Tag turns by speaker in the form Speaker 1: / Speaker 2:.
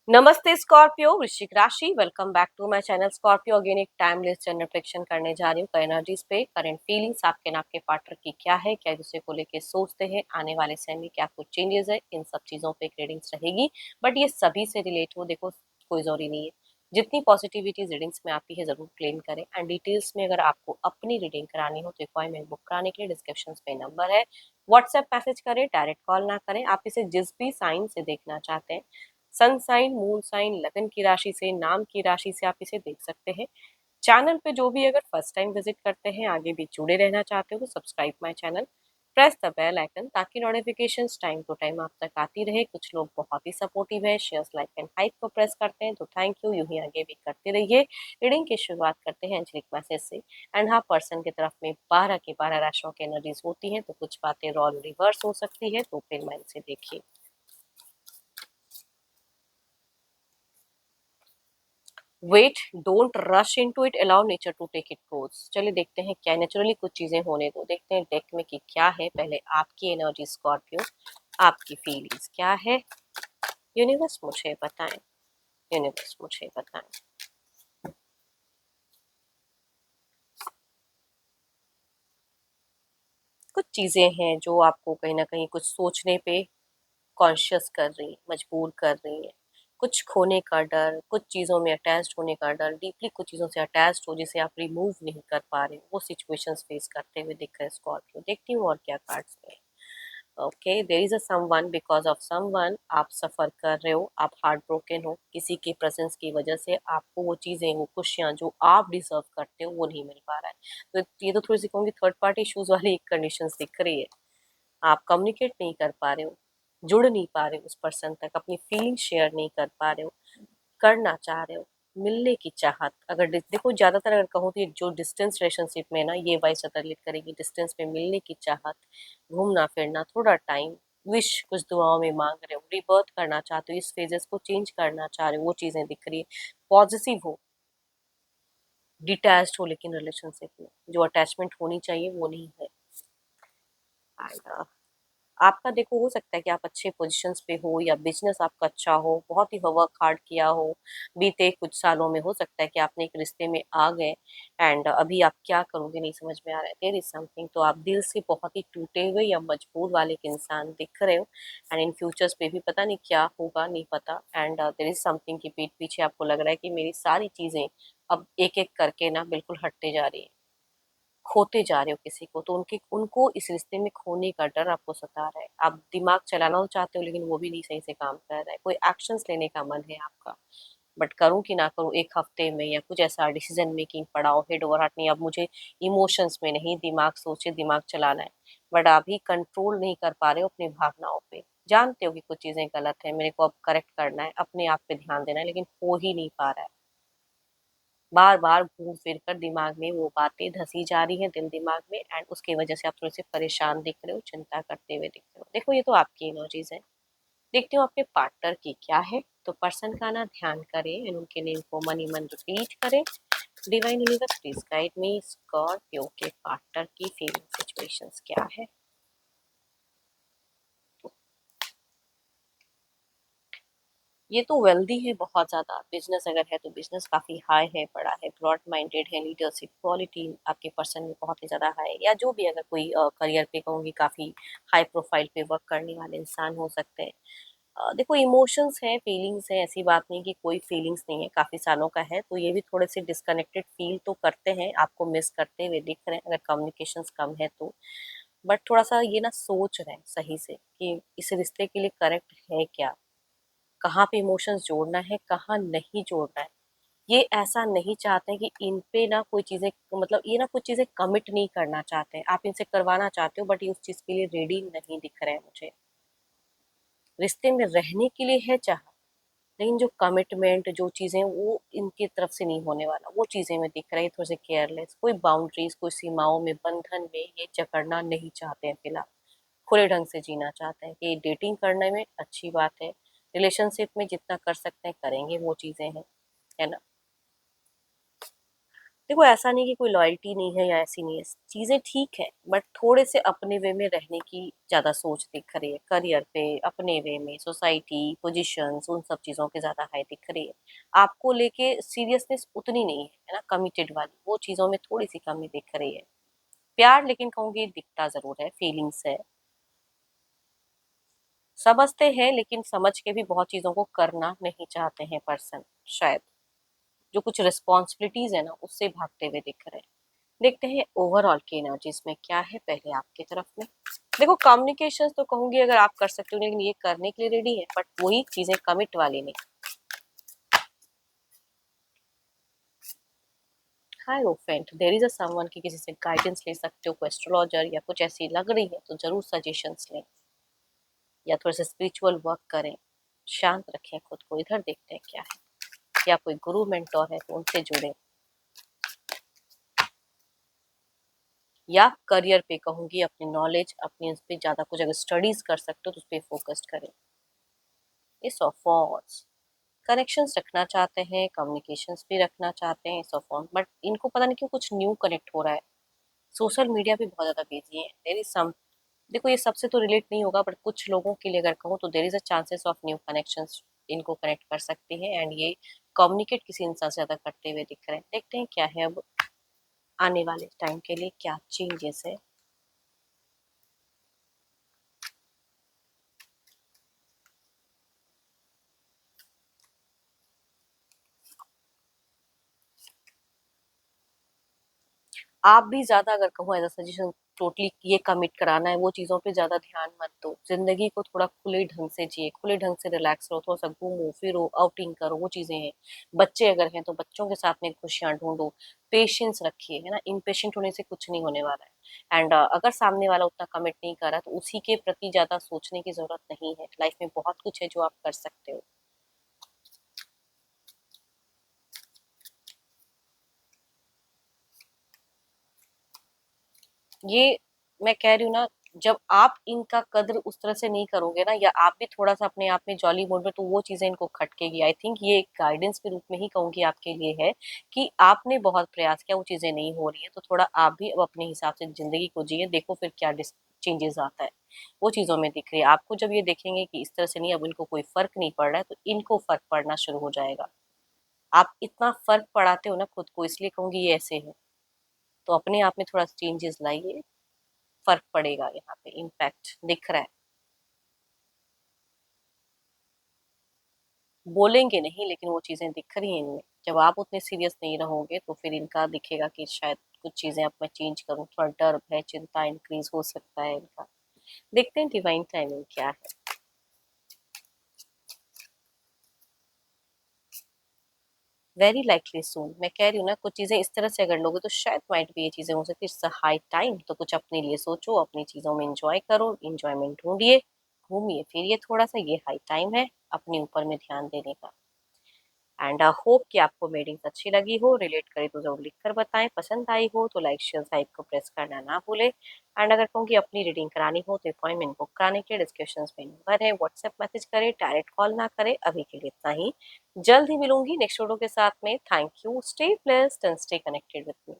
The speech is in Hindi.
Speaker 1: नमस्ते स्कॉर्पियो, वृश्चिक राशि। Welcome back to my channel Scorpio. Again एक टाइमलेस जनरल प्रेडिक्शन करने जा रही हूँ एनर्जीज पे। करंट फीलिंग्स आपके ना आपके पार्टनर की क्या है, क्या दूसरे को लेके सोचते हैं, आने वाले समय में क्या कुछ चेंजेस है, इन सब चीजों पे रीडिंग्स रहेगी। बट ये सभी से रिलेट हो, देखो कोई जरूरी नहीं है। जितनी पॉजिटिविटी रीडिंग्स में आती है जरूर क्लेम करें। एंड डिटेल्स में अगर आपको अपनी रीडिंग करानी हो तो अपॉइंटमेंट बुक कराने के लिए डिस्क्रिप्शन पे नंबर है, व्हाट्सएप मैसेज करें, डायरेक्ट कॉल ना करें। आप इसे जिस भी साइन से देखना चाहते हैं, सन साइन, मून साइन, लगन की राशि से, नाम की राशि से आप इसे देख सकते हैं। चैनल पे जो भी अगर फर्स्ट टाइम विजिट करते हैं, आगे भी जुड़े रहना चाहते हो तो subscribe my channel, press the bell icon ताकि नोटिफिकेशंस टाइम टू टाइम आप तक आती रहे। कुछ लोग बहुत ही सपोर्टिव है, शेयर्स लाइक एंड हाइप को प्रेस करते हैं, तो थैंक यू। यूं ही आगे भी करते रहिए। रीडिंग की शुरुआत करते हैं एंजेलिक मैसेज से। एंड हाँ, पर्सन की तरफ में 12 की 12 राशियों की एनर्जीज होती हैं, तो कुछ बातें रॉल रिवर्स हो सकती है, तो फिर माइंड से देखिए। Wait, don't rush into it, allow nature to take it course. चलिए देखते हैं क्या नेचुरली कुछ चीजें होने दो। देखते हैं डेक में कि क्या है। पहले आपकी एनर्जी स्कॉर्पियो, आपकी फीलिंग्स क्या है, यूनिवर्स मुझे बताएं। यूनिवर्स मुझे बताएं। कुछ चीजें हैं जो आपको कहीं ना कहीं कुछ सोचने पे कॉन्शियस कर रही है, मजबूर कर रही है। कुछ खोने का डर, कुछ चीज़ों में अटैच्ड होने का डर, डीपली कुछ चीज़ों से अटैच्ड हो जिसे आप रिमूव नहीं कर पा रहे हो, वो सिचुएशंस फेस करते हुए दिख रहे हैं स्कॉर्पियो। देखती हूँ और क्या कार्ड्स में। Okay, there is a someone, because of someone आप सफर कर रहे हो, आप हार्ट ब्रोकन हो। किसी के प्रेजेंस की वजह से आपको वो चीजें, वो खुशियां जो आप डिजर्व करते हो वो नहीं मिल पा रहा है। तो ये तो थोड़ी सी कहूँगी थर्ड पार्टी इशूज वाली कंडीशन दिख रही है। आप कम्युनिकेट नहीं कर पा रहे हो, जुड़ नहीं पा रहे हो उस पर्सन तक, अपनी फीलिंग शेयर नहीं कर पा रहे हो, करना चाह रहे हो। मिलने की चाहत, अगर देखो ज्यादातर अगर कहूँ तो ये जो डिस्टेंस रिलेशनशिप में ना, ये वाइस रिलेट करेगी। डिस्टेंस में मिलने की चाहत, घूमना फिरना, थोड़ा टाइम, विश कुछ दुआओं में मांग रहे हो, रिबर्थ करना चाहते हो, इस फेजेस को चेंज करना चाह रहे हो, वो चीजें दिख रही है। पॉजिटिव हो, डिटैच्ड हो, लेकिन रिलेशनशिप में जो अटैचमेंट होनी चाहिए वो नहीं है। And, आपका देखो हो सकता है कि आप अच्छे पोजीशंस पे हो या बिजनेस आपका अच्छा हो, बहुत ही वर्क हार्ड किया हो, बीते कुछ सालों में हो सकता है कि आपने एक रिश्ते में आ गए। एंड अभी आप क्या करोगे नहीं समझ में आ रहा है। देयर इज समथिंग, तो आप दिल से बहुत ही टूटे हुए या मजबूर वाले एक इंसान दिख रहे हो। एंड इन फ्यूचर्स पे भी पता नहीं क्या होगा, नहीं पता। एंड देयर इज समथिंग कि पीठ पीछे आपको लग रहा है कि मेरी सारी चीजें अब एक एक करके ना बिल्कुल हटते जा रही है, खोते जा रहे हो किसी को, तो उनके उनको इस रिश्ते में खोने का डर आपको सता रहा है। आप दिमाग चलाना तो चाहते हो लेकिन वो भी नहीं सही से काम कर रहा है। कोई एक्शंस लेने का मन है आपका, बट करूं कि ना करूं, एक हफ्ते में या कुछ ऐसा डिसीजन मेकिंग पड़ाओ, हेड ओवर हार्ट नहीं। अब मुझे इमोशंस में नहीं, दिमाग सोचे दिमाग चलाना है, बट अभी कंट्रोल नहीं कर पा रहे हो अपनी भावनाओं पे। जानते हो कि कुछ चीजें गलत है, मेरे को अब करेक्ट करना है, अपने आप पे ध्यान देना है, लेकिन हो ही नहीं पा रहा है। बार बार घूम फिर कर दिमाग में वो बातें धसी जा रही हैं, दिल दिमाग में। एंड उसकी वजह से आप थोड़े से परेशान दिख रहे हो, चिंता करते हुए दिख रहे हो। देखो ये तो आपकी एनर्जीज है। देखते हो आपके पार्टनर की क्या है। तो पर्सन का ना ध्यान करें एंड उनके नेम को मन ही मन रिपीट करें। Divine universe please guide me, Scorpio के पार्टनर की फीलिंग सिचुएशंस क्या है। ये तो वेल्दी है बहुत ज़्यादा। बिजनेस अगर है तो बिजनेस काफ़ी हाई है, बड़ा है, ब्रॉड माइंडेड है, लीडरशिप क्वालिटी आपके पर्सन में बहुत ही ज़्यादा हाई है। या जो भी अगर कोई करियर पे कहूँगी काफ़ी हाई प्रोफाइल पे वर्क करने वाले इंसान हो सकते हैं। देखो इमोशंस हैं, फीलिंग्स हैं, ऐसी बात नहीं कि कोई फीलिंग्स नहीं है, काफ़ी सालों का है, तो ये भी थोड़े से डिस्कनेक्टेड फील तो करते हैं, आपको मिस करते हुए दिख रहे हैं अगर कम्युनिकेशंस कम है तो। बट थोड़ा सा ये ना सोच रहे हैं सही से कि इस रिश्ते के लिए करेक्ट है क्या, कहाँ पे इमोशंस जोड़ना है, कहाँ नहीं जोड़ना है। ये ऐसा नहीं चाहते हैं कि इन पे ना कोई चीज़ें, मतलब ये ना कुछ चीज़ें कमिट नहीं करना चाहते हैं। आप इनसे करवाना चाहते हो बट ये उस चीज़ के लिए रेडी नहीं दिख रहे हैं मुझे। रिश्ते में रहने के लिए है चाह, लेकिन जो कमिटमेंट जो चीज़ें वो इनकी तरफ से नहीं होने वाला, वो चीज़ें में दिख रही है थोड़े से केयरलेस। कोई बाउंड्रीज, कोई सीमाओं में, बंधन में ये जकड़ना नहीं चाहते हैं फिलहाल। खुले ढंग से जीना चाहते हैं कि डेटिंग करने में अच्छी बात है, रिलेशनशिप में जितना कर सकते हैं करेंगे, वो चीज़ें हैं, है ना। देखो ऐसा नहीं कि कोई लॉयल्टी नहीं है या ऐसी नहीं है, चीजें ठीक है, बट थोड़े से अपने वे में रहने की ज्यादा सोच दिख रही है, करियर पे अपने वे में, सोसाइटी पोजीशंस उन सब चीजों के ज्यादा हाई दिख रही है। आपको लेके सीरियसनेस उतनी नहीं है ना, कमिटेड वाली वो चीजों में थोड़ी सी कमी दिख रही है। प्यार लेकिन कहूंगी दिखता जरूर है, फीलिंग्स है, समझते हैं लेकिन समझ के भी बहुत चीजों को करना नहीं चाहते हैं पर्सन, शायद जो कुछ रिस्पॉन्सिबिलिटीज है ना उससे भागते हुए दिख रहे हैं। देखते हैं ओवरऑल की एनर्जीज में क्या है पहले आपकी तरफ में। देखो कम्युनिकेशन तो कहूंगी अगर आप कर सकते हो, लेकिन ये करने के लिए रेडी है, बट वही चीजें कमिट वाली नहीं। हाय रोफेंट, देयर इज अ समवन की किसी से गाइडेंस ले सकते हो, कोई एस्ट्रोलॉजर या कुछ ऐसी लग रही है तो जरूर सजेशंस लें, या थोड़ा सा स्पिरिचुअल वर्क करें, शांत रखें खुद को। इधर देखते हैं क्या है, या कोई गुरु मेंटोर है तो उनसे जुड़े, या करियर पे कहूंगी अपनी नॉलेज अपनी उस पे ज्यादा कुछ अगर स्टडीज कर सकते हो तो उस पर फोकस करें। इस ऑफ कनेक्शंस रखना चाहते हैं, कम्युनिकेशंस भी रखना चाहते हैं, सो ऑन, बट इनको पता नहीं क्यों कुछ न्यू कनेक्ट हो रहा है। सोशल मीडिया पे बहुत ज्यादा बिजी है, देर इज सम, देखो ये सबसे तो रिलेट नहीं होगा, बट कुछ लोगों के लिए अगर कहूँ तो there is a chances of new connections इनको कनेक्ट कर सकती है, एंड ये कम्युनिकेट किसी इंसान से ज्यादा करते हुए दिख रहे हैं। देखते हैं क्या है अब आने वाले टाइम के लिए क्या चेंजेस है। आप भी ज्यादा अगर कहूँ एज अ सजेशन, टोटली ये कमिट कराना है वो चीजों पे ज्यादा ध्यान मत दो। जिंदगी को थोड़ा खुले ढंग से जिए, खुले ढंग से रिलैक्स रहो, थोड़ा सा घूमो फिरो, आउटिंग करो, वो चीजें हैं। बच्चे अगर हैं तो बच्चों के साथ में खुशियां ढूंढो, पेशेंस रखिए, है ना, इम्पेशेंट होने से कुछ नहीं होने वाला है। एंड अगर सामने वाला उतना कमिट नहीं कर रहा तो उसी के प्रति ज्यादा सोचने की जरूरत नहीं है। लाइफ में बहुत कुछ है जो आप कर सकते हो। ये मैं कह रही हूँ ना, जब आप इनका कद्र उस तरह से नहीं करोगे ना, या आप भी थोड़ा सा अपने आप में जॉली मोड में, तो वो चीजें इनको खटकेगी। आई थिंक ये एक गाइडेंस के रूप में ही कहूंगी आपके लिए है कि आपने बहुत प्रयास किया, वो चीजें नहीं हो रही है, तो थोड़ा आप भी अब अपने हिसाब से जिंदगी को जिए, देखो फिर क्या चेंजेस आता है। वो चीजों में दिख रही है आपको। जब ये देखेंगे कि इस तरह से नहीं, अब इनको कोई फर्क नहीं पड़ रहा है, तो इनको फर्क पड़ना शुरू हो जाएगा। आप इतना फर्क पड़ाते हो ना खुद को, इसलिए कहूंगी ये ऐसे है। तो अपने आप में थोड़ा चेंजेस लाइए, फर्क पड़ेगा, यहाँ पे इम्पैक्ट दिख रहा है। बोलेंगे नहीं लेकिन वो चीजें दिख रही हैं इनमें। जब आप उतने सीरियस नहीं रहोगे तो फिर इनका दिखेगा कि शायद कुछ चीजें अब मैं चेंज करूँ, थोड़ा डर भय चिंता इंक्रीज हो सकता है इनका। देखते हैं डिवाइन टाइमिंग क्या है। वेरी लाइकली सून, मैं कह रही हूँ ना, कुछ चीजें इस तरह से अगर लोगे तो शायद माइट भी ये चीजें हो सकती है। हाई टाइम तो कुछ अपने लिए सोचो, अपनी चीजों में इंजॉय करो, इंजॉयमेंट ढूंढिए, घूमिए फिरिए थोड़ा सा, ये हाई टाइम है अपने ऊपर में ध्यान देने का। एंड होप कि आपको रीडिंग्स अच्छी लगी हो, रिलेट करे तो जरूर लिख कर बताएं, पसंद आई हो तो लाइक शेयर साइब को प्रेस करना ना भूले। एंड अगर कहूँ कि अपनी रीडिंग करानी हो तो अपॉइंटमेंट बुक कराने के डिस्क्रिप्शन में नंबर है, व्हाट्सएप मैसेज करें, डायरेक्ट कॉल ना करें। अभी के लिए इतना ही, जल्द ही मिलूंगी नेक्स्ट वीडियो के साथ में। Thank you, stay blessed and stay connected with me.